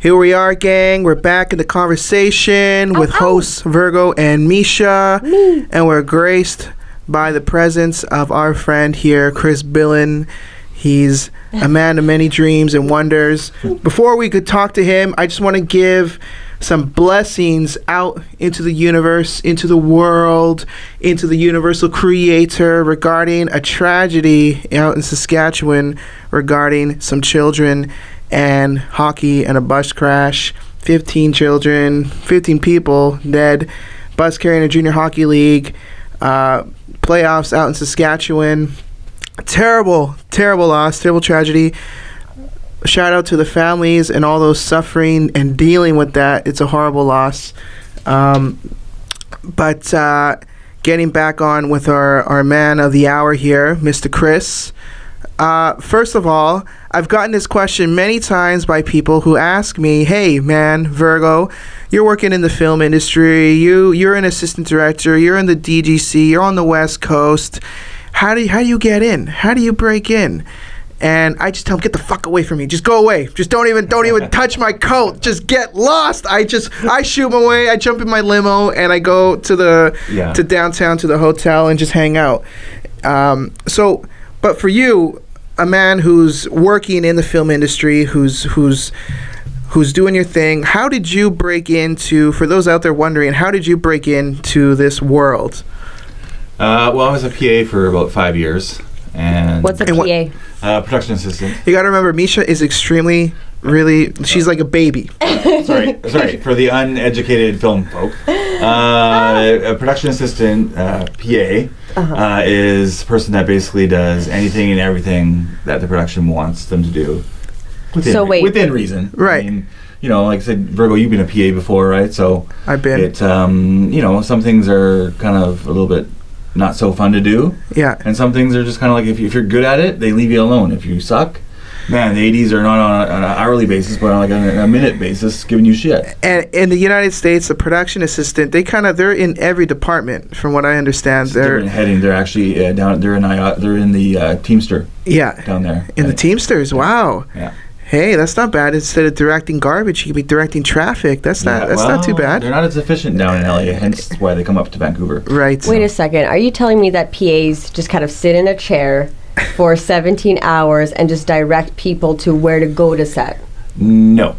Here we are, gang. We're back in the conversation with hosts Virgo and Misha. And we're graced by the presence of our friend here, Chris BILLON. He's a man of many dreams and wonders. Before we could talk to him, I just want to give some blessings out into the universe, into the world, into the universal creator regarding a tragedy out in Saskatchewan regarding some children and hockey and a bus crash. 15 children, 15 people dead. Bus carrying a junior hockey league. Playoffs out in Saskatchewan. Terrible loss, terrible tragedy. Shout out to the families and all those suffering and dealing with that. It's a horrible loss. But getting back on with our man of the hour here, Mr. Chris. First of all, I've gotten this question many times by people who ask me, hey, man, Virgo, you're working in the film industry. You're an assistant director. You're in the DGC. You're on the West Coast. How do you get in? How do you break in? And I just tell them, get the fuck away from me. Just go away. Just don't even touch my coat. Just get lost. I shoot my way. I jump in my limo and I go to downtown to the hotel and just hang out. But for you, a man who's working in the film industry, who's doing your thing, how did you break into, for those out there wondering, how did you break into this world? Well, I was a PA for about 5 years. And what's a PA? Production assistant. You got to remember, Misha is extremely, she's like a baby. Sorry, for the uneducated film folk. A production assistant, PA, is a person that basically does anything and everything that the production wants them to do. Within reason. Right. I mean, like I said, Virgo, you've been a PA before, right? So I've been. Some things are kind of a little bit not so fun to do. Yeah. And some things are just kind of like, if you're good at it, they leave you alone. If you suck, man, the 80s are not on an hourly basis, but on like a minute basis, giving you shit. And in the United States, the production assistant, they're in every department, from what I understand. They're heading. They're actually down. They're in the Teamster. Yeah. Down there. In the Teamsters. Wow. Yeah. Hey, that's not bad. Instead of directing garbage, you could be directing traffic. That's not too bad. They're not as efficient down in LA, hence why they come up to Vancouver. Right. Wait a second. Are you telling me that PAs just kind of sit in a chair for 17 hours and just direct people to where to go to set? No.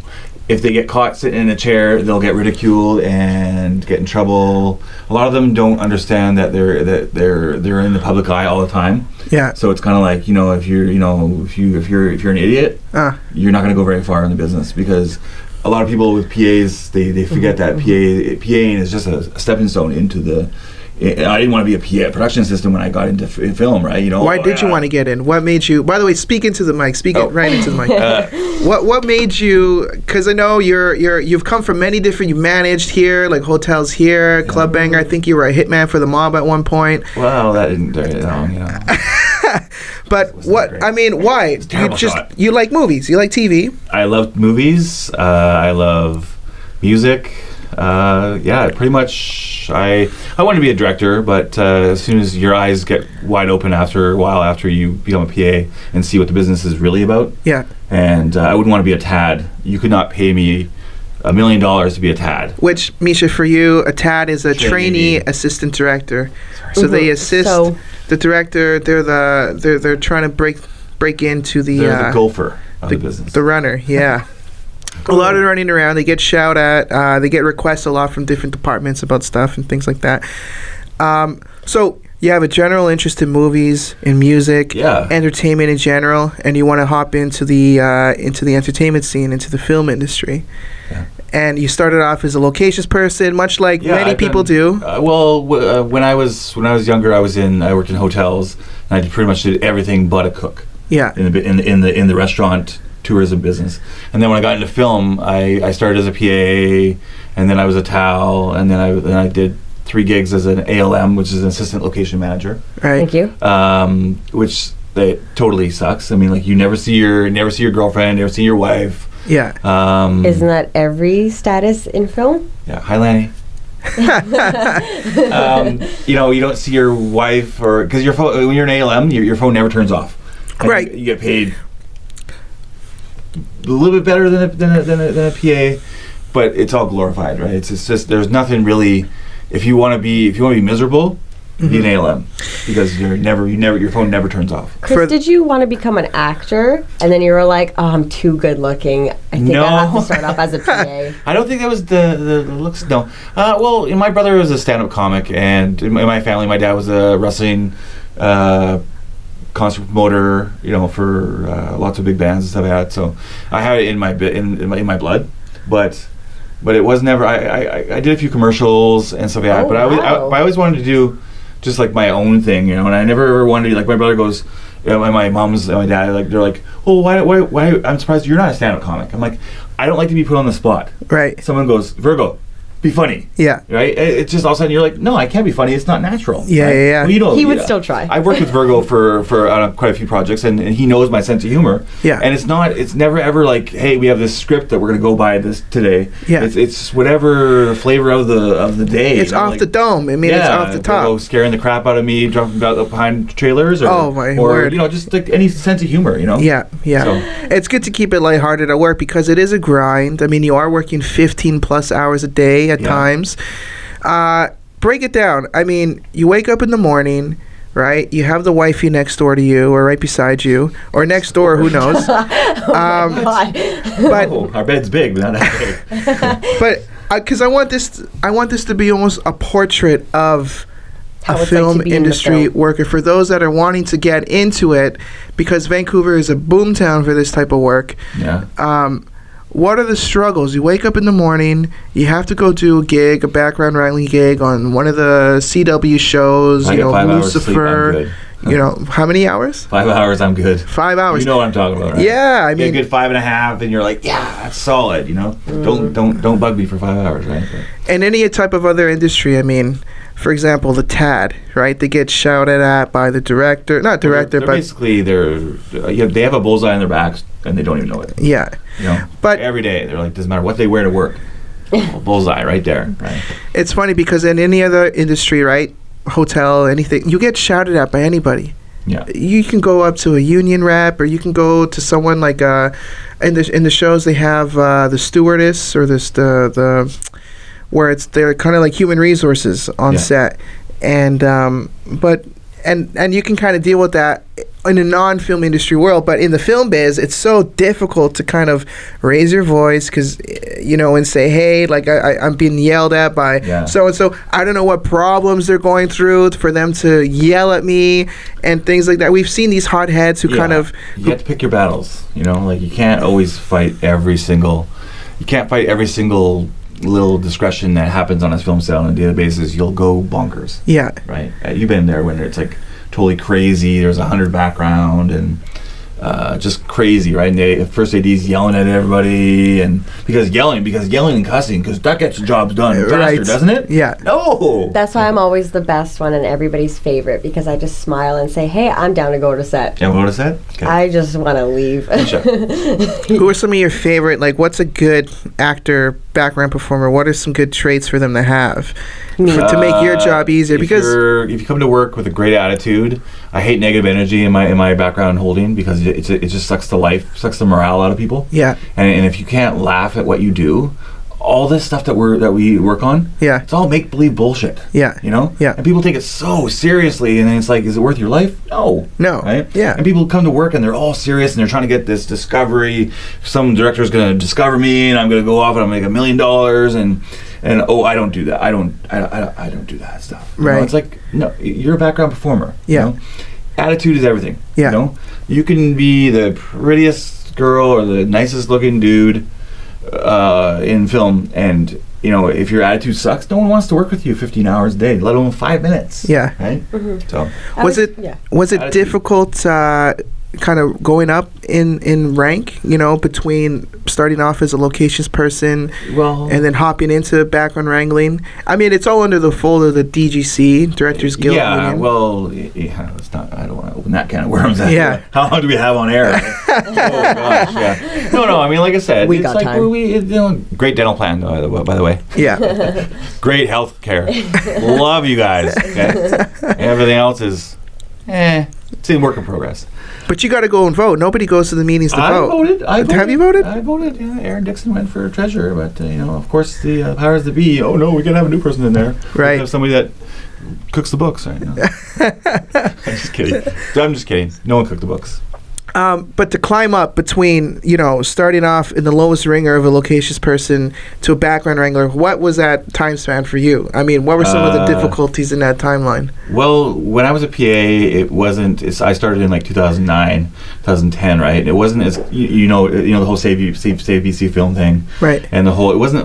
If they get caught sitting in a chair, they'll get ridiculed and get in trouble. A lot of them don't understand that they're in the public eye all the time. Yeah. So it's kind of like, if you're an idiot, you're not going to go very far in the business, because a lot of people with PAs, they forget that PAing is just a stepping stone into the. I didn't want to be a PA, production assistant, when I got into film, right? Why did you want to get in? What made you? By the way, speak into the mic. Right into the mic. What made you? Because I know you've come from many different. You managed here, like hotels here, Club Banger. I think you were a hitman for the mob at one point. Well, that didn't do it. But what? I mean, why? You like movies? You like TV? I love movies. I love music. Pretty much. I wanted to be a director, but as soon as your eyes get wide open after a while, after you become a PA and see what the business is really about, and I wouldn't want to be a tad. You could not pay me $1 million to be a tad. Which, Misha, for you, a tad is a trainee assistant director. So they assist the director. They're trying to break into the. They're the gopher of the business. The runner, yeah. A lot of running around. They get shout at. They get requests a lot from different departments about stuff and things like that. So you have a general interest in movies, in music, entertainment in general, and you want to hop into the entertainment scene, into the film industry. Yeah. And you started off as a locations person, much like many people do. When I was younger, I worked in hotels, and I pretty much did everything but a cook. Yeah. In the restaurant tourism business. And then when I got into film, I started as a PA, and then I was a towel, and then I did 3 gigs as an ALM, which is an assistant location manager. Right. Thank you. Which totally sucks. I mean, like, you never see your girlfriend, never see your wife. Yeah. Isn't that every status in film? Yeah. Hi, Lanny. You don't see your wife, or because your phone, when you're an ALM, your phone never turns off. Right. You get paid little bit better than a PA, but it's all glorified, right? It's just there's nothing really. If you want to be miserable, be an ALM, because your phone never turns off. Chris, did you want to become an actor, and then you were like, "Oh, I'm too good looking. I think I have to start off as a PA." I don't think that was the looks. No. Well, my brother was a stand-up comic, and in my family, my dad was a wrestling concert promoter. For lots of big bands and stuff like that. So I had it in my blood, but it was never. I did a few commercials and stuff like that. But I always wanted to do just like my own thing, and I never ever wanted to, like, my brother goes, my mom's and my dad, like, they're like, oh, why I'm surprised you're not a stand-up comic. I'm like, I don't like to be put on the spot. Right. Someone goes, Virgo, be funny. Yeah. Right? It's just all of a sudden you're like, no, I can't be funny. It's not natural. Yeah, right? yeah. Well, he would still try. I've worked with Virgo for quite a few projects, and he knows my sense of humor. Yeah. And it's never ever like, hey, we have this script that we're going to go by this today. Yeah. It's whatever flavor of the day. It's off the dome. I mean, it's off the top. Virgo scaring the crap out of me, jumping behind trailers, or word. Just like any sense of humor, Yeah, yeah. So. It's good to keep it lighthearted at work, because it is a grind. I mean, you are working 15 plus hours a day at times. Break it down. I mean, you wake up in the morning, right? You have the wifey next door to you, or right beside you, or next door, who knows? But our bed's big, but not that big. But because I want this to be almost a portrait of a film industry worker, for those that are wanting to get into it, because Vancouver is a boomtown for this type of work. Yeah. What are the struggles? You wake up in the morning, you have to go do a background wrangling gig on one of the CW shows, I get 5 hours of sleep, I'm Lucifer. How many hours? 5 hours, I'm good. 5 hours. You know what I'm talking about, right? Yeah, I mean, get a good 5.5, and you're like, yeah, that's solid. Don't bug me for 5 hours, right? And any type of other industry, I mean, for example, the TAD, right? They get shouted at by the director, not director, they're but basically they have a bullseye on their backs and they don't even know it. Yeah, but every day they're like, doesn't matter what they wear to work, bullseye right there. Right. It's funny because in any other industry, right, hotel, anything, you get shouted at by anybody. Yeah, you can go up to a union rep, or you can go to someone like in the shows they have the stewardess, or the where they're kind of like human resources on set, and and you can kind of deal with that in a non-film industry world, but in the film biz, it's so difficult to kind of raise your voice, because and say, hey, like I'm being yelled at by so and so. I don't know what problems they're going through for them to yell at me and things like that. We've seen these hotheads who kind of you have to pick your battles. Like you can't always fight every single little discretion that happens on a film set on a daily basis. You'll go bonkers. Yeah. Right. You've been there when it's like totally crazy. There's 100 background and just crazy, right? And the first AD's yelling at everybody, and because yelling and cussing, because that gets the jobs done faster, doesn't it? Yeah. No. That's why I'm always the best one and everybody's favorite, because I just smile and say, hey, I'm down to go to set. You want to go to set? Okay. I just want to leave. Who are some of your favorite, like, what's a good actor, background performer? What are some good traits for them to have to make your job easier? Because if you come to work with a great attitude, I hate negative energy in my background holding, because it just sucks the morale out of people. Yeah. And if you can't laugh at what you do, all this stuff that we work on, it's all make believe bullshit. Yeah. Yeah. And people take it so seriously, and then it's like, is it worth your life? No. Right? Yeah. And people come to work and they're all serious and they're trying to get this discovery. Some director's going to discover me, and I'm going to go off and I'm going to make $1 million, and I don't do that. I don't do that stuff. Right. It's like, no, you're a background performer. Yeah. Attitude is everything. Yeah. You can be the prettiest girl or the nicest looking dude in film, and if your attitude sucks, no one wants to work with you 15 hours a day, let alone 5 minutes. Yeah. Right. Mm-hmm. So was it difficult kind of going up in rank, between starting off as a locations person and then hopping into background wrangling? I mean, it's all under the fold of the DGC, Directors Guild Union. It's not, I don't want to open that can of worms. How long do we have on air? Oh gosh, yeah. No, I mean, like I said, we got time. Great dental plan, by the way. Yeah. Great health care. Love you guys. Okay? Everything else is it's in work in progress. But you got to go and vote. Nobody goes to the meetings to vote. I voted. Have you voted? I voted. Yeah, Aaron Dixon went for treasurer, but of course the powers that be. Oh no, we gotta have a new person in there. Right. We have somebody that cooks the books. Right now. I'm just kidding. I'm just kidding. No one cooked the books. But to climb up between, starting off in the lowest ringer of a loquacious person to a background wrangler, what was that time span for you? I mean, what were some of the difficulties in that timeline? Well, when I was a PA, it wasn't. I started in like 2009, 2010, right? It wasn't as the whole Save BC film thing, right? And the whole it wasn't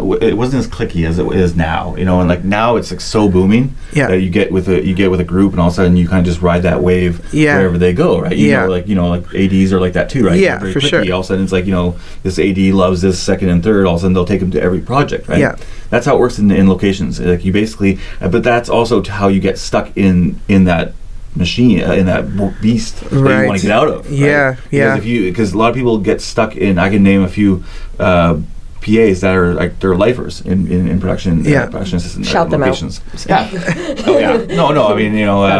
as cliquey as it is now, and like now it's like so booming. Yeah. That you get with a group, and all of a sudden you kind of just ride that wave wherever they go, right? Like ADs are like that too, right? Yeah, for sure. All of a sudden it's like this AD loves this second and third. All of a sudden they'll take them to every project, right? Yeah. That's how it works in locations. Like you basically, but that's also how you get stuck in that machine, in that beast that you want to get out of. Right? Yeah. Because a lot of people get stuck in. I can name a few PAs that are like they're lifers in production. Production assistant. Shout them locations. out. Yeah. Oh yeah. No. I mean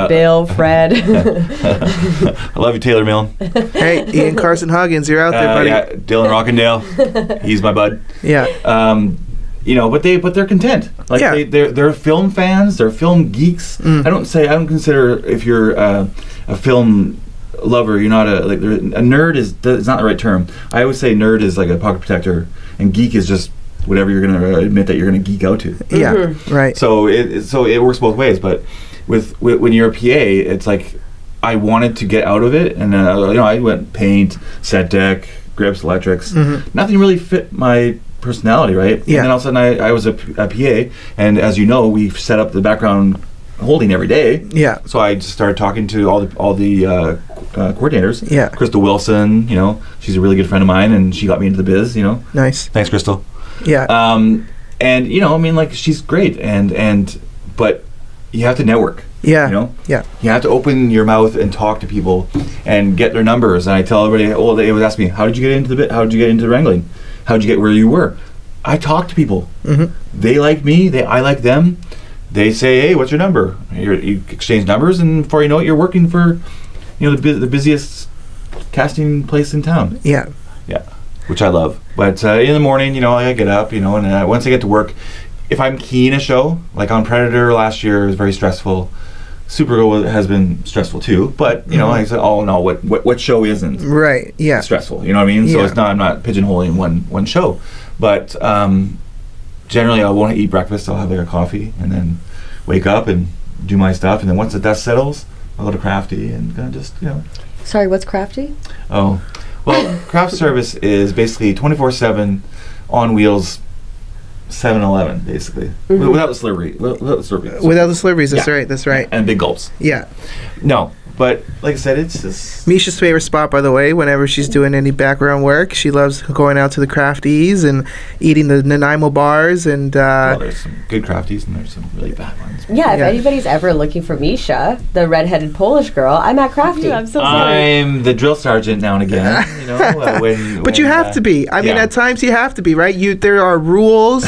Bill, Fred. I love you, Taylor Milne. Hey, Ian Carson Huggins, you're out there, buddy. Yeah, Dylan Rockendale. He's my bud. Yeah. But they're content. Like they're film fans. They're film geeks. I don't consider if you're a film lover, you're not a nerd is not the right term. I always say nerd is like a pocket protector, and geek is just whatever you're going to admit that you're going to geek out to. Yeah, right. So it works both ways. But with when you're a PA, it's like I wanted to get out of it, and I went paint, set deck, grips, electrics. Nothing really fit my personality, right? Yeah. And then all of a sudden I was a PA, and as you know, we set up the background holding every day. Yeah. So I just started talking to all the coordinators. Yeah. Crystal Wilson, she's a really good friend of mine, and she got me into the biz. Nice. Thanks, Crystal. Yeah. And she's great, but you have to network. Yeah. Yeah. You have to open your mouth and talk to people and get their numbers. And I tell everybody, they would ask me, how did you get into the bit? How did you get into wrangling? How did you get where you were? I talk to people. They like me. I like them. They say, hey, what's your number? You exchange numbers, and before you know it, you're working for, the busiest casting place in town. Yeah. Yeah, which I love. But in the morning, I get up, and once I get to work, if I'm keen a show, like on Predator last year, it was very stressful. Supergirl has been stressful too, but I said, oh no, what show isn't right? Yeah, stressful. You know what I mean? So it's not. I'm not pigeonholing one show, but generally I won't eat breakfast. I'll have like a coffee and then wake up and do my stuff, and then once the dust settles, I'll go to Crafty and kind of just Sorry, what's Crafty? Oh, well, craft service is basically 24/7 on wheels. 7-Eleven, basically, without the slurry. Without the slurries, that's right. And big gulps. Yeah. No, but like I said, it's just Misha's favorite spot, by the way. Whenever she's doing any background work, she loves going out to the Crafties and eating the Nanaimo bars. And there's some good Crafties and there's some really bad ones. Yeah, if anybody's ever looking for Misha, the redheaded Polish girl, I'm at Crafty. I'm so sorry. I'm the drill sergeant now and again. But you have to be. I mean, at times you have to be, right? There are rules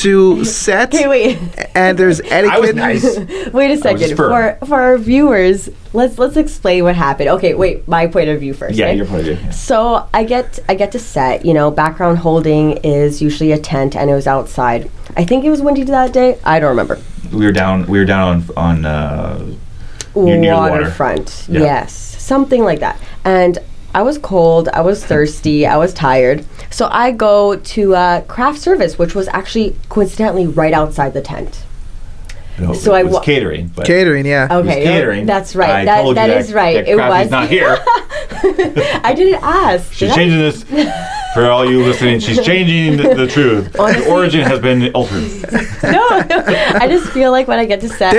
to set. Okay, wait. And there's etiquette. I was nice. Wait a second. For our viewers, let's explain what happened. Okay, wait. My point of view first. Yeah, right? your point of view. Yeah. So I get to set. Background holding is usually a tent, and it was outside. I think it was windy that day. I don't remember. We were down on near the waterfront. Yeah. Yes, something like that. And I was cold. I was thirsty. I was tired. So I go to craft service, which was actually coincidentally right outside the tent. No, So it was catering. But Catering, yeah. Okay, catering. that's right. I told that you is right. That It Crafty's was not here. I didn't ask. She's did I? changing this. For all you listening, she's changing the truth. Honestly. The origin has been altered. No. I just feel like when I get to set,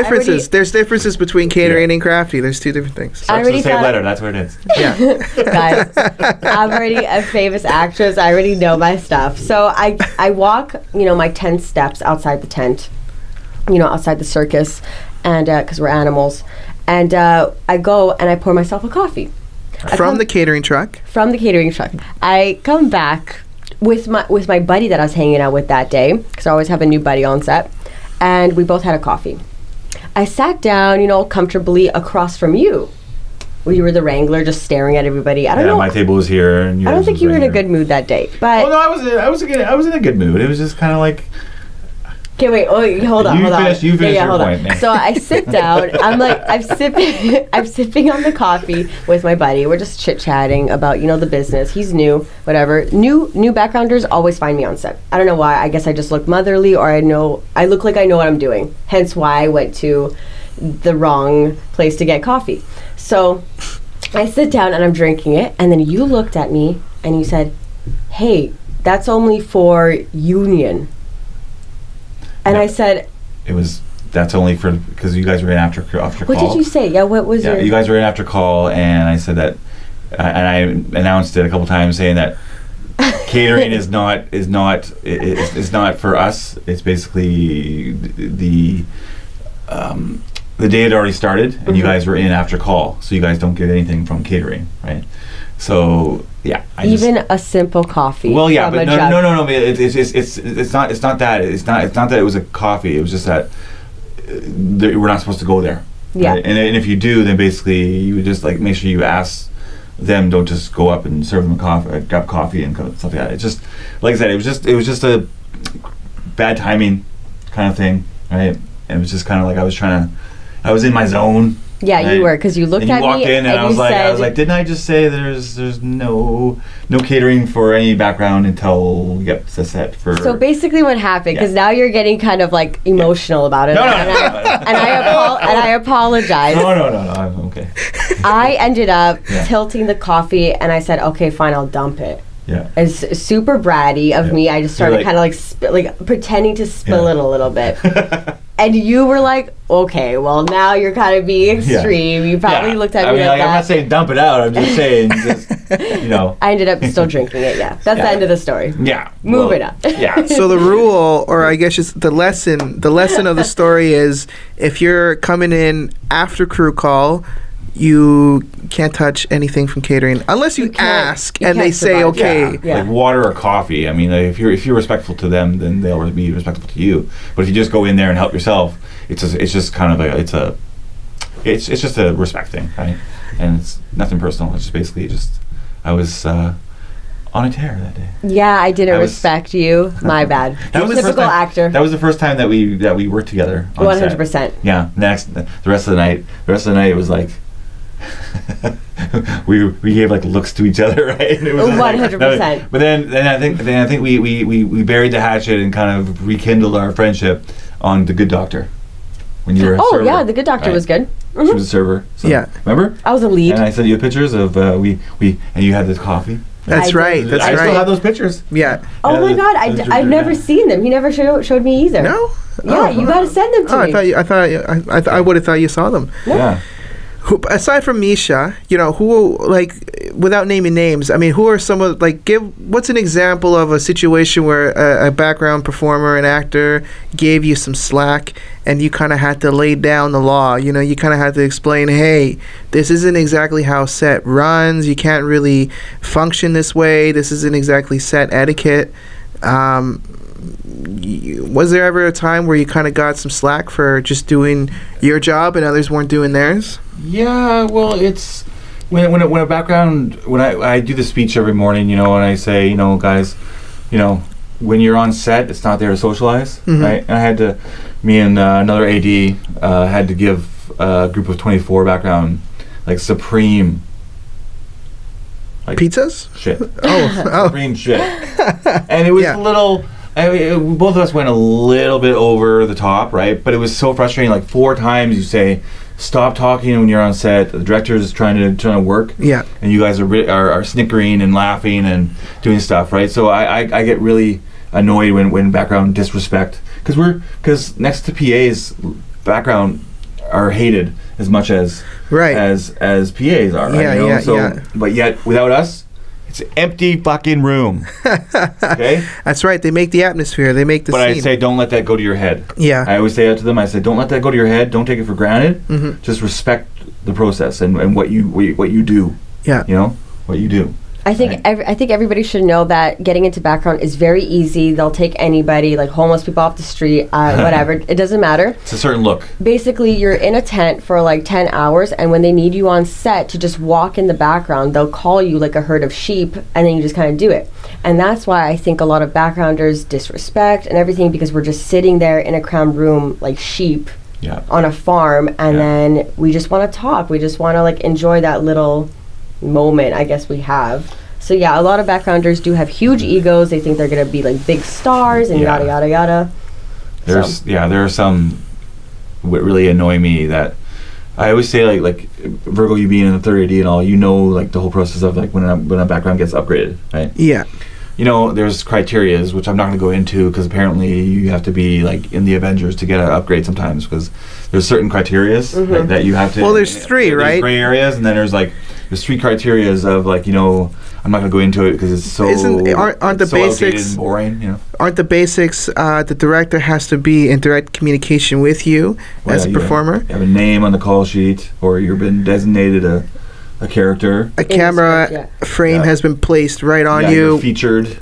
There's differences between catering and crafty. There's two different things. I already It's the same thought- letter. That's what it is. Yeah. Guys, I'm already a famous actress. I already know my stuff. So I walk, my 10 steps outside the tent, outside the circus, and because we're animals, and I go and I pour myself a coffee. From the catering truck. From the catering truck. I come back with my buddy that I was hanging out with that day, because I always have a new buddy on set, and we both had a coffee. I sat down, comfortably across from you. you were the wrangler, just staring at everybody. I don't know. My table was here, and I don't think you were in a good mood that day. But no, I was in a good mood. It was just kind of like. Okay, wait. Oh, hold on. You finished your point. Man. So I sit down. I'm like, I'm sipping on the coffee with my buddy. We're just chit chatting about the business. He's new, whatever. New backgrounders always find me on set. I don't know why. I guess I just look motherly, or I look like I know what I'm doing. Hence why I went to the wrong place to get coffee. So I sit down and I'm drinking it, and then you looked at me and you said, "Hey, that's only for union." And I said, that's only for, because you guys were in after call. What did you say? Yeah, what was you guys were in after call, and I said that, and I announced it a couple times, saying that catering is not for us. It's basically the day had already started, and you guys were in after call, so you guys don't get anything from catering, right? So yeah, even a simple coffee. Well, yeah, but no. It's not that. It's not that it was a coffee. It was just that we're not supposed to go there. Yeah. Right? And if you do, then basically you would just like make sure you ask them. Don't just go up and serve them grab coffee and stuff like that. It's just like I said. It was just a bad timing kind of thing, right? And it was just kind of like I was in my zone. Yeah, right? You were, because you looked at me walked in, and I was like, didn't I just say there's no catering for any background until we get the set for? So basically, what happened? Because now you're getting kind of like emotional about it. And I apologize. No, I'm okay. I ended up tilting the coffee, and I said, okay, fine, I'll dump it. Yeah. It's super bratty of me. I just started kind of like pretending to spill it a little bit. And you were like, okay, well, now you're kind of being extreme. You probably looked at me like that. I'm not saying dump it out. I'm just saying, I ended up still drinking it, That's the end of the story. Yeah. Moving on. Yeah. So the rule, or I guess just the lesson of the story is, if you're coming in after crew call, you can't touch anything from catering unless you ask and they say okay. Yeah. Like water or coffee. I mean, if you're respectful to them, then they'll be respectful to you. But if you just go in there and help yourself, it's just kind of it's just a respect thing, right? And it's nothing personal. It's just basically I was on a tear that day. Yeah, I didn't respect you. My bad. That was typical actor. That was the first time that we worked together. 100%. Yeah. The rest of the night it was like. we gave like looks to each other, right? And it was 100%. But then I think we buried the hatchet and kind of rekindled our friendship on The Good Doctor. When you were a server, yeah, The Good Doctor was good. She was a server. So, remember? I was a lead. And I sent you pictures of and you had this coffee. That's right. I still have those pictures. Yeah. Oh my God! I've never seen them. He never showed me either. No. Yeah, you got to send them to me. I would have thought you saw them. No. Yeah. Aside from Misha, who, like, without naming names, I mean, who are some of, like, what's an example of a situation where a background performer, an actor, gave you some slack and you kind of had to lay down the law? You kind of had to explain, hey, this isn't exactly how set runs. You can't really function this way. This isn't exactly set etiquette. Was there ever a time where you kind of got some slack for just doing your job and others weren't doing theirs? Yeah, well, it's when a background, when I do the speech every morning, and I say, guys, when you're on set, it's not there to socialize, right? And me and another AD had to give a group of 24 background, like, supreme, like, pizzas? Shit. Oh. Supreme shit. And it was a little. Both of us went a little bit over the top, right? But it was so frustrating. Like 4 times you say, "Stop talking when you're on set." The director is trying to work. Yeah. And you guys are snickering and laughing and doing stuff, right? So I get really annoyed when background disrespect, because next to PAs, background are hated as much as as PAs are. Right? But yet without us, it's an empty fucking room. Okay? That's right. They make the atmosphere. They make the scene. But I say, don't let that go to your head. Yeah. I always say that to them. I say, don't let that go to your head. Don't take it for granted. Just respect the process and what you do. Yeah. What you do. I think I think everybody should know that getting into background is very easy. They'll take anybody, like homeless people off the street, whatever. It doesn't matter. It's a certain look. Basically, you're in a tent for like 10 hours, and when they need you on set to just walk in the background, they'll call you like a herd of sheep, and then you just kind of do it. And that's why I think a lot of backgrounders disrespect and everything, because we're just sitting there in a crammed room like sheep on a farm, and then we just want to talk. We just want to like enjoy that little moment I guess we have. So yeah, a lot of backgrounders do have huge egos. They think they're gonna be like big stars and yada yada yada. There are some what really annoy me that I always say like Virgo, you being in the third AD and all, like the whole process of like when a background gets upgraded, right? Yeah. There's criterias, which I'm not going to go into because apparently you have to be like in the Avengers to get an upgrade sometimes, because there's certain criterias that you have to. Well, there's three, right? There's gray areas, and then there's three criterias of like, I'm not going to go into it because it's so aren't the so basics and boring, Aren't the basics the director has to be in direct communication with you as a performer? You have a name on the call sheet, or you've been designated a character. A camera frame has been placed right on you. You're featured.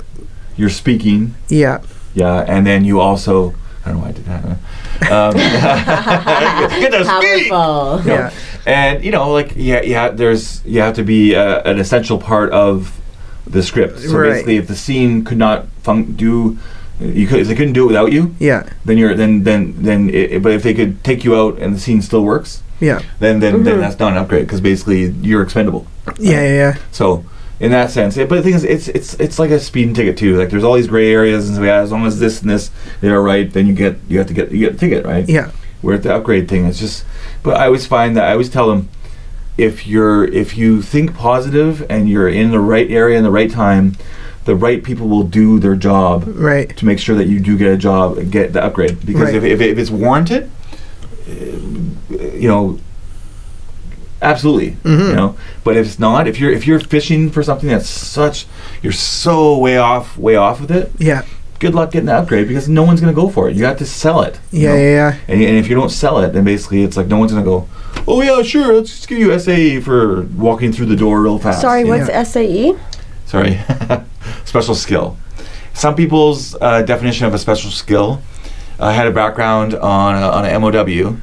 You're speaking. Yeah. Yeah, and then you also, I don't know why I did that. Get to speak. Powerful. Yeah. And you have to be an essential part of the script. So basically, if the scene could not if they couldn't do it without you, but if they could take you out and the scene still works, then that's not an upgrade, because basically you're expendable. Right? Yeah. So in that sense, but the thing is, it's like a speeding ticket too. Like there's all these gray areas, and so as long as this and this they are right, then you have to get a ticket, right? Yeah. Where at the upgrade thing, it's just. But I always find that I always tell them, if you think positive and you're in the right area in the right time, the right people will do their job to make sure that you do get a job and get the upgrade. Because if it's warranted, absolutely, But if it's not, if you're fishing for something that's you're so way off with it. Yeah. Good luck getting the upgrade, because no one's going to go for it. You have to sell it. Yeah. And if you don't sell it, then basically it's like no one's going to go, oh yeah, sure, let's just give you SAE for walking through the door real fast. Sorry, what's SAE? Sorry. Special skill. Some people's definition of a special skill had a background on an MOW.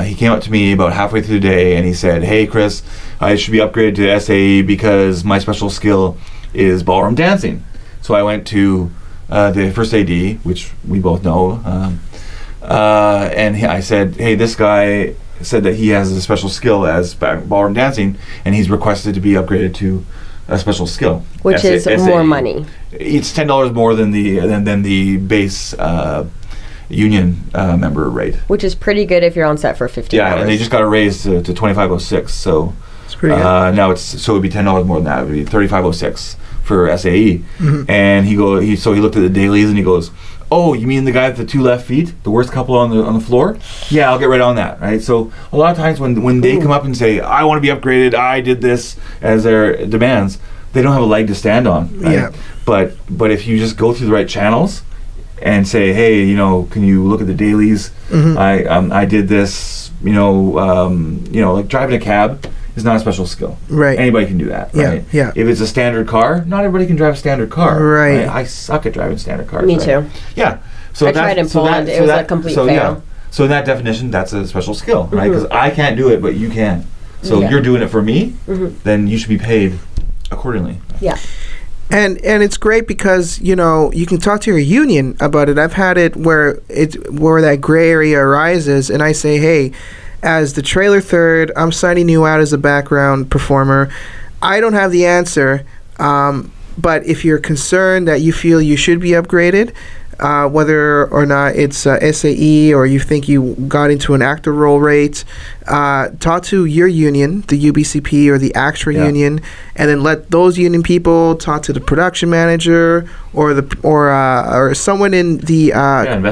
He came up to me about halfway through the day and he said, hey Chris, I should be upgraded to SAE because my special skill is ballroom dancing. So I went to the first AD, which we both know, and I said, hey, this guy said that he has a special skill as ballroom dancing, and he's requested to be upgraded to a special skill, which is more money. It's $10 more than the base union member rate, which is pretty good if you're on set for 15 hours. And they just got a raise to $25.06, so it's pretty good. Now it would be $10 more than that. It would be $35.06 for SAE. And he looked at the dailies and he goes, oh, you mean the guy with the two left feet, the worst couple on the floor? Yeah, I'll get right on that, right? So a lot of times when they come up and say, I want to be upgraded, I did this as their demands, they don't have a leg to stand on, right? Yeah. But if you just go through the right channels and say, hey, can you look at the dailies? I did this, like driving a cab is not a special skill. Right. Anybody can do that, right? Yeah. If it's a standard car, not everybody can drive a standard car. Right. I suck at driving standard cars. Me too. Yeah. So I tried in Poland. It was a complete fail. Yeah. So in that definition, that's a special skill, right? Because I can't do it, but you can. So you're doing it for me, then you should be paid accordingly. Yeah. And it's great because you can talk to your union about it. I've had it where that gray area arises, and I say, hey, as the trailer third, I'm signing you out as a background performer. I don't have the answer, but if you're concerned that you feel you should be upgraded, whether or not it's SAE or you think you got into an actor role rate, talk to your union, the UBCP or the ACTRA union, and then let those union people talk to the production manager or someone in the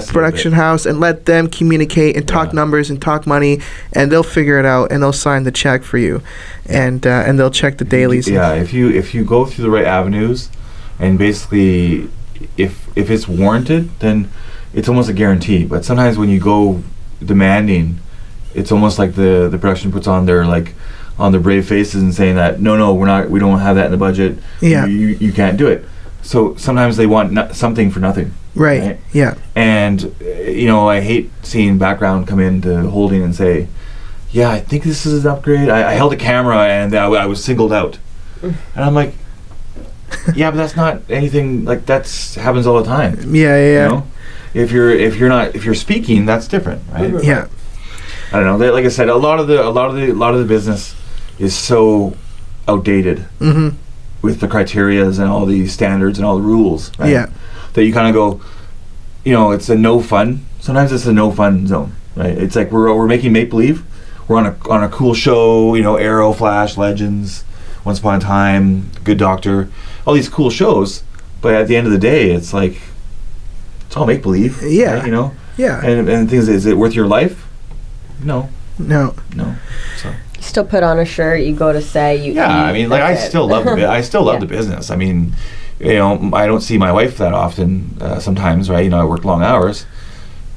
production house and let them communicate and talk numbers and talk money, and they'll figure it out and they'll sign the check for you, and they'll check the dailies. Yeah, if you go through the right avenues, and basically if it's warranted, then it's almost a guarantee. But sometimes when you go demanding, it's almost like the production puts on their like on their brave faces and saying that no, we don't have that in the budget. Yeah. You can't do it. So sometimes they want something for nothing. Right. Yeah. And I hate seeing background come into holding and say, yeah, I think this is an upgrade. I held a camera and I was singled out, and I'm like, yeah, but that's not anything like happens all the time. Yeah. You know? If you're speaking, that's different, right? Yeah. I don't know. Like I said, a lot of the business is so outdated with the criterias and all the standards and all the rules, right? Yeah. That you kind of go, it's a no fun. Sometimes it's a no fun zone, right? It's like we're making make believe. We're on a cool show, Arrow, Flash, Legends, Once Upon a Time, Good Doctor, all these cool shows. But at the end of the day, it's like it's all make believe. Yeah. Right, Yeah. And the thing is it worth your life? No. No. So. You still put on a shirt. You go to say you. Yeah, eat, I mean, like I still love I still love Yeah. the business. I mean, I don't see my wife that often. Sometimes, right? I work long hours,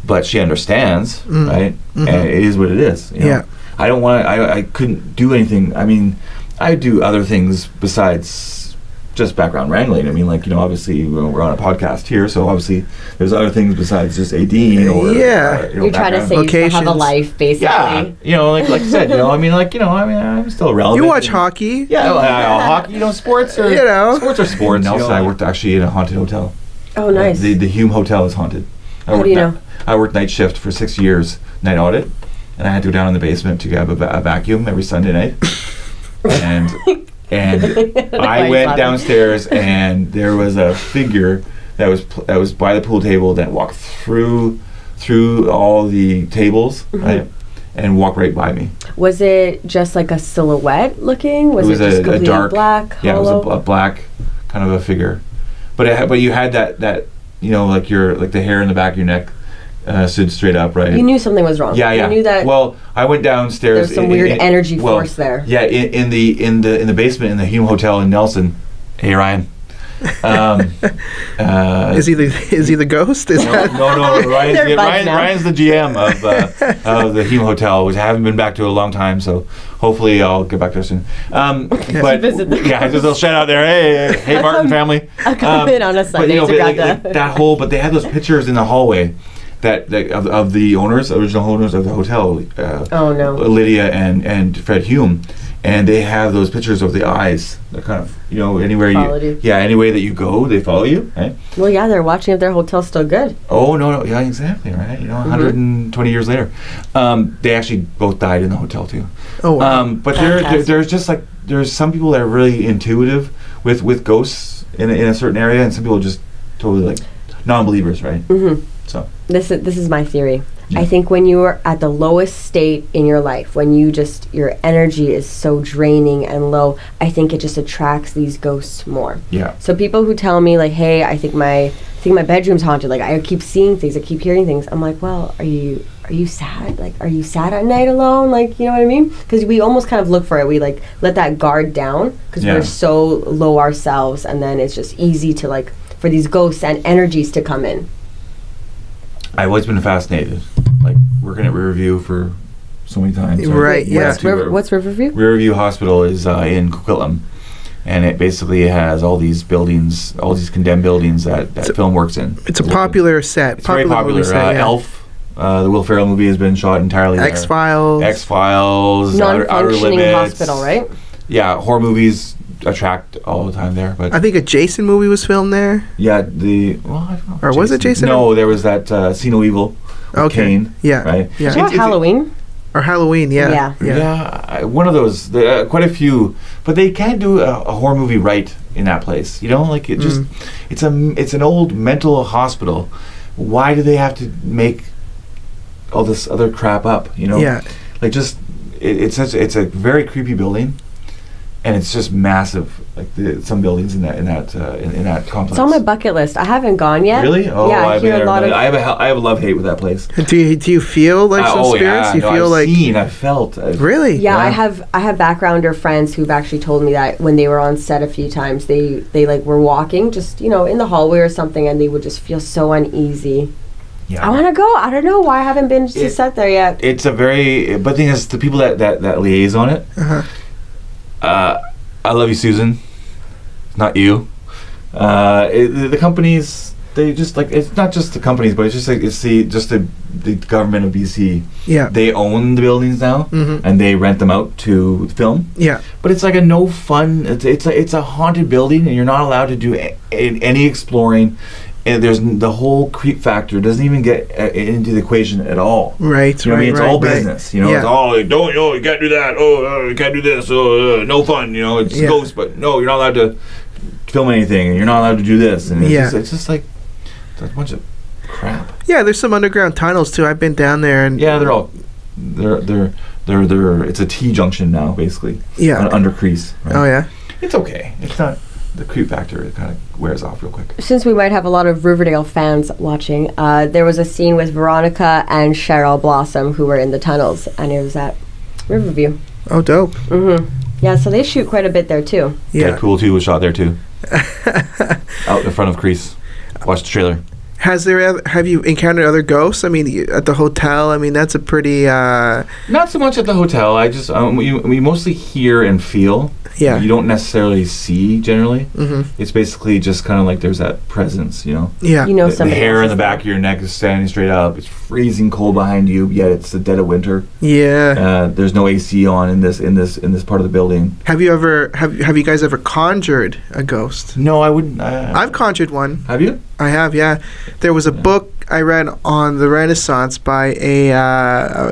but she understands, right? And it is what it is. Yeah. I don't want. I couldn't do anything. I mean, I do other things besides just background wrangling. I mean, obviously we're on a podcast here, so obviously there's other things besides just ADing or You're trying to say you still have a life, basically. Yeah, like I said, I'm still relevant. You watch hockey. Yeah, hockey, sports or sports are sports. Nelson, I worked actually in a haunted hotel. Oh, nice. The Hume Hotel is haunted. How do you know? I worked night shift for 6 years, night audit, and I had to go down in the basement to grab a vacuum every Sunday night. And I went downstairs, and there was a figure that was by the pool table that walked through all the tables, right, and walked right by me. Was it just like a silhouette looking? Was it just completely dark, black? Yeah, hollow? it was a black kind of a figure, but you had that like the hair in the back of your neck stood straight up, right? You knew something was wrong. Yeah. You knew that. Well, I went downstairs. There's some weird energy force there. Yeah, in the basement in the Hume Hotel in Nelson. Hey, Ryan. Is he the ghost? No. Ryan's Ryan's the GM of the Hume Hotel, which I haven't been back to in a long time. So hopefully I'll get back there soon. But just a little shout out there. Hey, Martin family. I'll come in on a Sunday to grab that whole. But they had those pictures in the hallway. That of the original owners of the hotel, Lydia and Fred Hume, and they have those pictures of the eyes. They're kind of anywhere any way that you go, they follow you. Right? Well, yeah, they're watching if their hotel's still good. Oh no, yeah, exactly, right. 120 years later, they actually both died in the hotel too. Oh, wow. But there's just there's some people that are really intuitive with ghosts in a certain area, and some people are just totally non-believers, right? Mm-hmm. So this is my theory. Yeah. I think when you are at the lowest state in your life, when your energy is so draining and low, I think it just attracts these ghosts more. Yeah. So people who tell me hey, I think my bedroom's haunted. I keep seeing things, I keep hearing things. I'm like, well, are you sad? Are you sad at night alone? You know what I mean? Because we almost kind of look for it. We let that guard down because we're so low ourselves, and then it's just easy to for these ghosts and energies to come in. I've always been fascinated, working at Riverview for so many times. Right, yeah. What's Riverview? Riverview Hospital is in Coquitlam, and it basically has all these buildings, all these condemned buildings that film works in. It's a popular set. It's very popular. Set, yeah. Elf, the Will Ferrell movie has been shot entirely there. X-Files. Outer Limits. Hospital, right? Yeah, horror movies attract all the time there. But I think a Jason movie was filmed there. Yeah, I don't know. Or was it Jason? No, there was that See No Evil. Okay. Kane, yeah. Right. Yeah. It's Halloween. Or Halloween. Yeah. Yeah. One of those. Quite a few, but they can't do a horror movie right in that place. It just it's an old mental hospital. Why do they have to make all this other crap up? Yeah. It's a very creepy building. And it's just massive, some buildings in that complex. It's on my bucket list. I haven't gone yet. Really? Oh, yeah, I hear a lot of. I have a love hate with that place. Do you feel some spirits? Yeah, You feel I've felt. Really? Yeah, I have backgrounder friends who've actually told me that when they were on set a few times, they were walking just in the hallway or something, and they would just feel so uneasy. Yeah. I want to go. I don't know why I haven't been to set there yet. It's a very, but the thing is, the people that liaise on it. Uh-huh. I love you, Susan. Not you. The companies, they just like, it's not just the companies, but it's just like the government of BC. Yeah. They own the buildings now, and they rent them out to film. Yeah. But it's like a no fun. It's a haunted building, and you're not allowed to do any exploring. And there's the whole creep factor doesn't even get into the equation at all. Right. You know what I mean? It's all right. business. You know, it's all like, don't, you can't do that. You can't do this. No fun. You know, it's ghosts, but no, you're not allowed to film anything, and you're not allowed to do this. And it's just like a bunch of crap. Yeah, there's some underground tunnels too. I've been down there, and they're it's a T junction now, basically. Yeah. Under crease. Right? Oh yeah. It's okay. It's not the creep factor. It kind of wears off real quick. Since we might have a lot of Riverdale fans watching, there was a scene with Veronica and Cheryl Blossom who were in the tunnels, and it was at Riverview. Oh, dope. Yeah, so they shoot quite a bit there too. Yeah. Deadpool 2 was shot there too. Out in front of crease. Watch the trailer. Have you encountered other ghosts? I mean, at the hotel. I mean, that's a pretty. Not so much at the hotel. I just we mostly hear and feel. Yeah. You don't necessarily see generally. Mm-hmm. It's basically just kind of like there's that presence, you know. Yeah. You know, The hair in the back of your neck is standing straight up. It's freezing cold behind you, yet it's the dead of winter. Yeah. There's no AC on in this part of the building. Have you guys ever conjured a ghost? No, I wouldn't. I've conjured one. Have you? I have, yeah. There was a book I read on the Renaissance by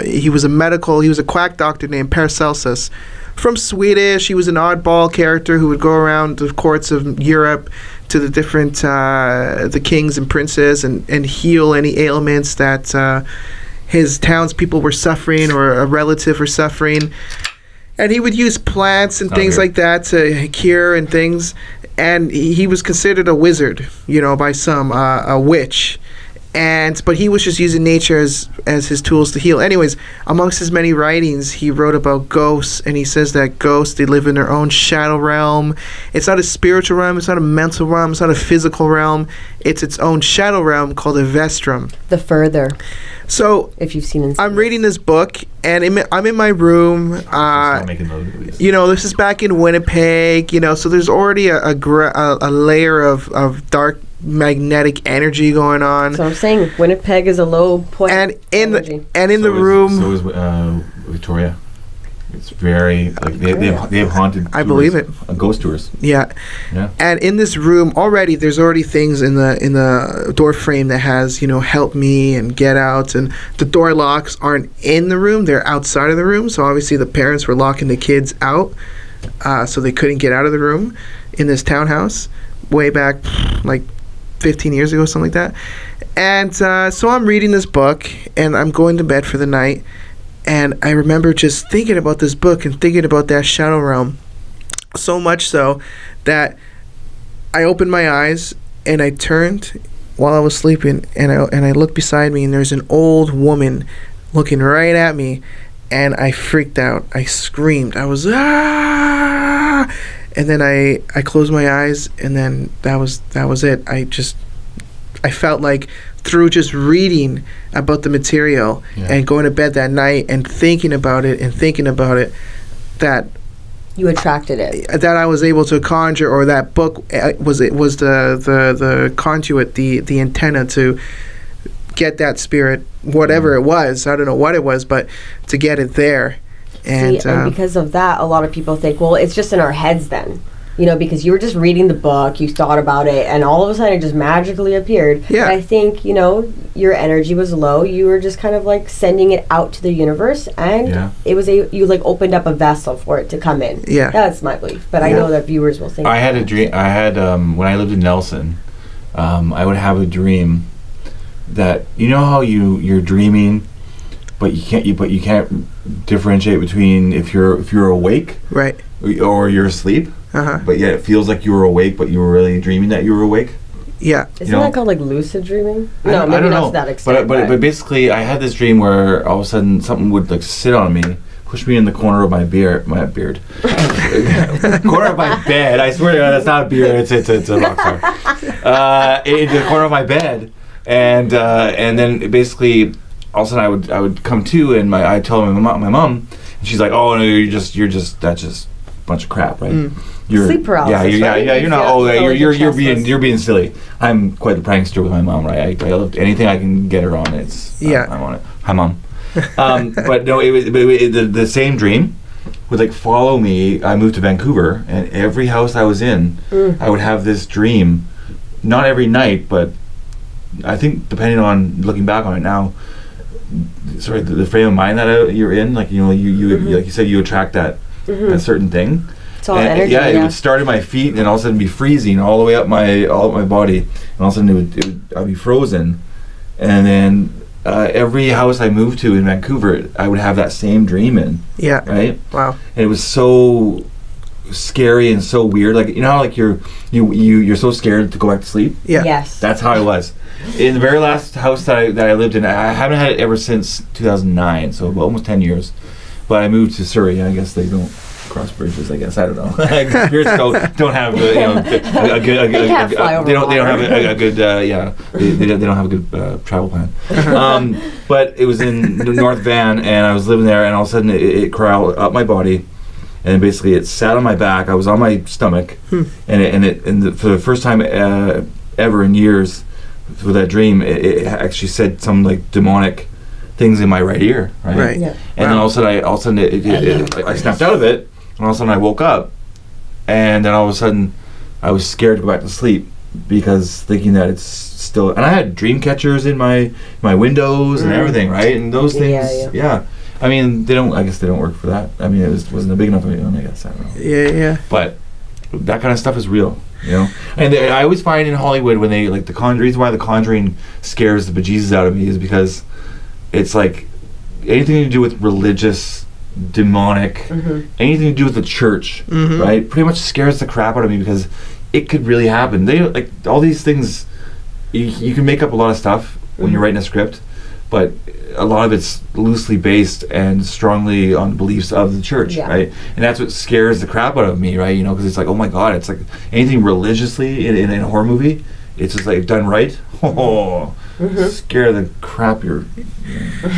he was a quack doctor named Paracelsus from Swedish. He was an oddball character who would go around the courts of Europe to the different the kings and princes and heal any ailments that his townspeople were suffering or a relative were suffering. And he would use plants and things like that to cure and things. And he was considered a wizard, you know, by some, a witch. But he was just using nature as his tools to heal. Anyways, amongst his many writings, he wrote about ghosts, and he says that ghosts, they live in their own shadow realm. It's not a spiritual realm, it's not a mental realm, it's not a physical realm. It's its own shadow realm called a vestrum. The further. So, if you've seen I'm reading this book, and I'm in my room. You know, this is back in Winnipeg, you know, so there's already a layer of dark magnetic energy going on. So I'm saying Winnipeg is a low point. And in the room. So is Victoria. It's very like they have haunted. I believe it. Ghost tours. Yeah. And in this room there's already things in the door frame that has, you know, help me and get out, and the door locks aren't in the room, they're outside of the room. So obviously the parents were locking the kids out, so they couldn't get out of the room in this townhouse way back like 15 years ago, something like that. And so I'm reading this book and I'm going to bed for the night. And I remember just thinking about this book and thinking about that shadow realm, so much so that I opened my eyes and I turned while I was sleeping, and I looked beside me, and there's an old woman looking right at me, and I freaked out. I screamed. I was ah! And then I closed my eyes, and then that was it. I felt like through just reading about the material and going to bed that night and thinking about it that you attracted it, that I was able to conjure, or that book was the conduit, the antenna to get that spirit, whatever it was. I don't know what it was, but to get it there. And because of that, a lot of people think, well, it's just in our heads then. You know, because you were just reading the book, you thought about it, and all of a sudden it just magically appeared. Yeah. But I think, you know, your energy was low. You were just kind of like sending it out to the universe, and it was you like opened up a vessel for it to come in. Yeah. That's my belief. But I know that viewers will think. I had a dream. I had when I lived in Nelson, I would have a dream that, you know how you're dreaming, but you can't differentiate between if you're awake, right, or you're asleep. But yet it feels like you were awake, but you were really dreaming that you were awake. Yeah. Isn't that called like lucid dreaming? No, maybe not to that extent. But basically, I had this dream where all of a sudden something would like sit on me, push me in the corner of my beard, corner of my bed. I swear to God, that's not a beard. It's a rock star. In the corner of my bed, and then basically all of a sudden I would come to, and I tell my mom, and she's like, "Oh no, you're just that's just bunch of crap, right? Sleep paralysis, right? You're not. You feel You're being silly. I'm quite the prankster with my mom, right? I love anything I can get her on. I'm on it. Hi, mom. But no, the same dream would like follow me. I moved to Vancouver, and every house I was in, I would have this dream. Not every night, but I think depending on looking back on it now, sorry, the frame of mind that you're in, like you like you said, you attract that certain thing. It's all energy. Yeah, it would start at my feet, and all of a sudden be freezing all the way up my body, and all of a sudden I'd be frozen, and then every house I moved to in Vancouver, I would have that same dream in. Yeah. Right. Wow. And it was so scary and so weird. Like you know how like you're so scared to go back to sleep. Yeah. Yes. That's how I was. In the very last house that I lived in, I haven't had it ever since 2009, so almost 10 years. But I moved to Surrey. I guess they don't cross bridges. I guess I don't know. Spirits don't have a good. They don't have a good. They don't have a good travel plan. But it was in North Van, and I was living there, and all of a sudden it crawled up my body. And basically, it sat on my back. I was on my stomach, and for the first time ever in years, for that dream, it actually said some like demonic things in my right ear, right? Yeah. And then all of a sudden, I snapped out of it, and all of a sudden I woke up, and then all of a sudden, I was scared to go back to sleep because thinking that it's still. And I had dream catchers in my windows and everything, right? And those things, yeah. I mean, I guess they don't work for that. I mean, it wasn't a big enough one, I guess. I don't know. Yeah. But that kind of stuff is real, you know. And I always find in Hollywood when they like the Conjuring. Reason why the Conjuring scares the bejesus out of me is because it's like anything to do with religious, demonic, anything to do with the church, right? Pretty much scares the crap out of me because it could really happen. They like all these things. You can make up a lot of stuff when you're writing a script, but a lot of it's loosely based and strongly on the beliefs of the church, right? And that's what scares the crap out of me, right? You know, because it's like, oh my God, it's like anything religiously in a horror movie, it's just like done right. Scare the crap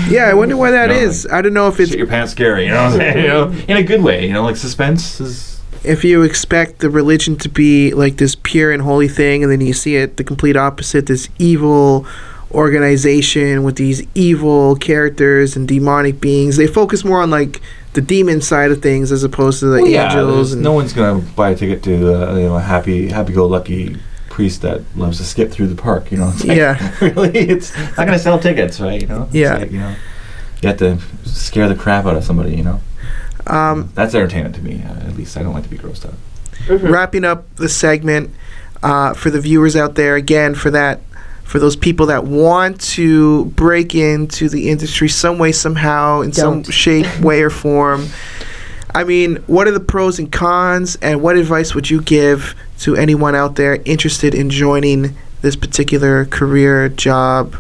Yeah, I wonder why that is. Like, I don't know if it's shit your pants scary, you know what I'm saying? You know, in a good way, you know, like suspense is. If you expect the religion to be like this pure and holy thing, and then you see it the complete opposite, this evil organization with these evil characters and demonic beings. They focus more on like the demon side of things as opposed to the angels. No one's gonna buy a ticket to a happy-go-lucky priest that loves to skip through the park. You know, it's like, really, it's not gonna sell tickets, right? You know, it's like, you know, you have to scare the crap out of somebody. You know, that's entertainment to me. At least I don't like to be grossed out. Wrapping up the segment for the viewers out there, again, for those people that want to break into the industry some way, somehow, in some shape, way, or form. I mean, what are the pros and cons, and what advice would you give to anyone out there interested in joining this particular career, job?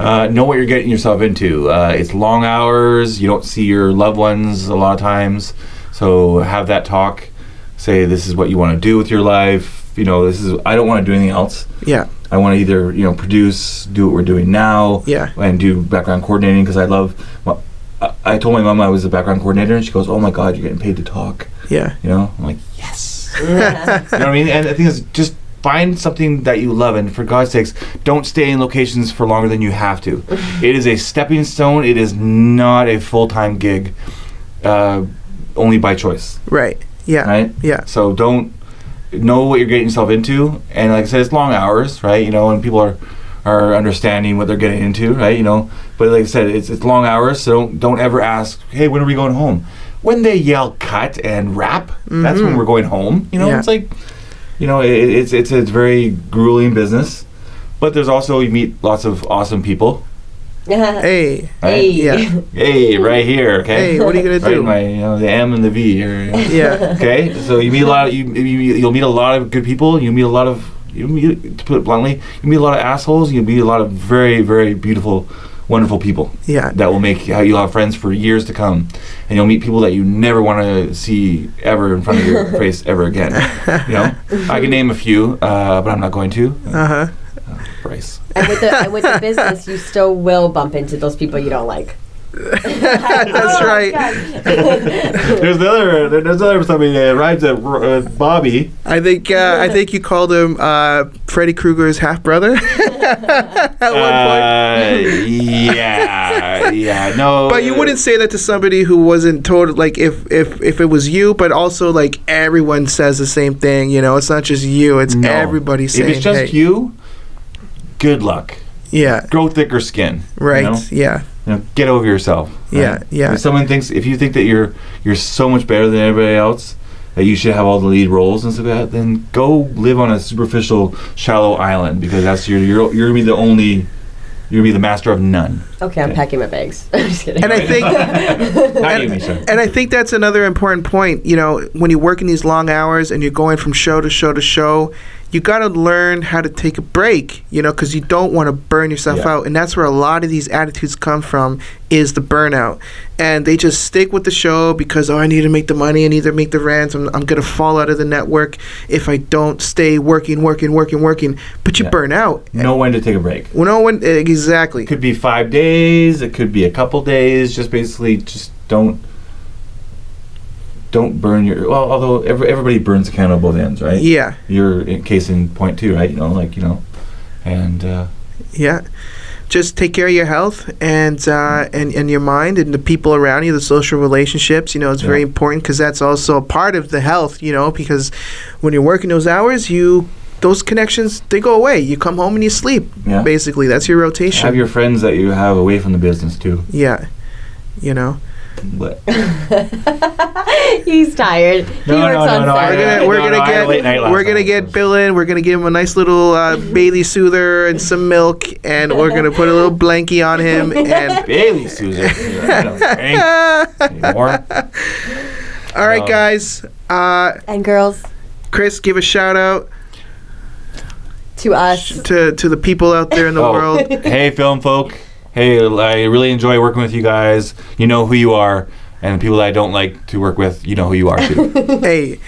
Know what you're getting yourself into. It's long hours. You don't see your loved ones a lot of times. So have that talk. Say, this is what you want to do with your life. You know, I don't want to do anything else. Yeah. I want to either, you know, produce, do what we're doing now, and do background coordinating because I love. I told my mom I was a background coordinator, and she goes, "Oh my God, you're getting paid to talk." Yeah. You know, I'm like, yes. You know what I mean? And the thing is, just find something that you love, and for God's sakes, don't stay in locations for longer than you have to. It is a stepping stone. It is not a full-time gig, only by choice. Right. Yeah. Right. Yeah. So don't. Know what you're getting yourself into, and like I said, it's long hours, right? You know, and people are understanding what they're getting into, right? You know, but like I said, it's long hours, so don't ever ask, hey, when are we going home? When they yell cut and rap, that's when we're going home. You know, it's like, you know, it's a very grueling business, but there's also, you meet lots of awesome people. Hey. Right? Hey, right here, okay? Hey, what are you gonna do? My, you know, the M and the V here. Yeah. Okay? So you meet a lot of, you'll meet a lot of good people, to put it bluntly, you meet a lot of assholes, you'll meet a lot of very, very beautiful, wonderful people. Yeah. That will make, you'll have friends for years to come. And you'll meet people that you never want to see ever in front of your face ever again. You know? I can name a few, but I'm not going to. Bryce. And with the business, you still will bump into those people you don't like. That's Oh, right. God. There's another somebody that rides a Bobby. I think you called him Freddy Krueger's half brother at one point. Yeah, no. But you wouldn't say that to somebody who wasn't told, like, if it was you, but also, like, everyone says the same thing, you know? It's not just you, it's No. everybody saying, If it's just hey. you, good luck. Yeah, Grow thicker skin. right, You know? yeah, Get over yourself. Yeah, right? yeah. If you think that you're so much better than everybody else, that you should have all the lead roles and stuff like that, then go live on a superficial, shallow island, because that's you're gonna be the only. You're gonna be the master of none. Okay, I'm packing my bags. I'm just kidding. And I think, Not you, Misha. and I think that's another important point. You know, when you're working these long hours and you're going from show to show to show, you got to learn how to take a break. You know, because you don't want to burn yourself Yeah. out, and that's where a lot of these attitudes come from. Is the burnout, and they just stick with the show because I need to make the money, I need to make the rent. I'm gonna fall out of the network if I don't stay working. But you Yeah. burn out. Know when to take a break. Well, no one exactly. It could be 5 days. It could be a couple days. Just don't burn your. Well, although everybody burns a candle at both ends, right? Yeah. You're in case in point too, right? And Yeah. Just take care of your health and your mind and the people around you, the social relationships. You know, it's very Yeah. important because that's also a part of the health. You know, because when you're working those hours, those connections, they go away. You come home and you sleep. Yeah. Basically, that's your rotation. have your friends that you have away from the business too. Yeah. You know. But He's tired. He No, works no, on no, no, Saturday. We're No, gonna I had a late night get last we're gonna night. get Bill in. We're gonna give him a nice little Bailey soother and some milk, and we're gonna put a little blankie on him. And Bailey Susan. I don't drink anymore. all right, No. guys. And girls, Chris, give a shout out to us. to the people out there in the world. Hey, film folk. Hey, I really enjoy working with you guys. You know who you are. And the people that I don't like to work with, you know who you are too. Hey,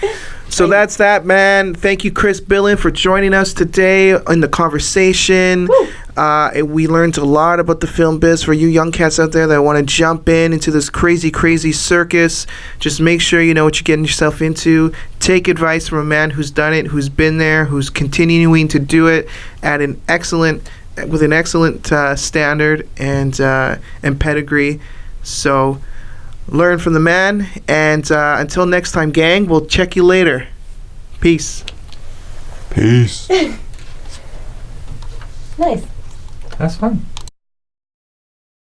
so that's that, man. Thank you, Chris Billin, for joining us today in the conversation. We learned a lot about the film biz. For you young cats out there that want to jump into this crazy, crazy circus, just make sure you know what you're getting yourself into. Take advice from a man who's done it, who's been there, who's continuing to do it with an excellent standard and pedigree. So learn from the man, and until next time, gang, we'll check you later. Peace. Peace. Nice. That's fun.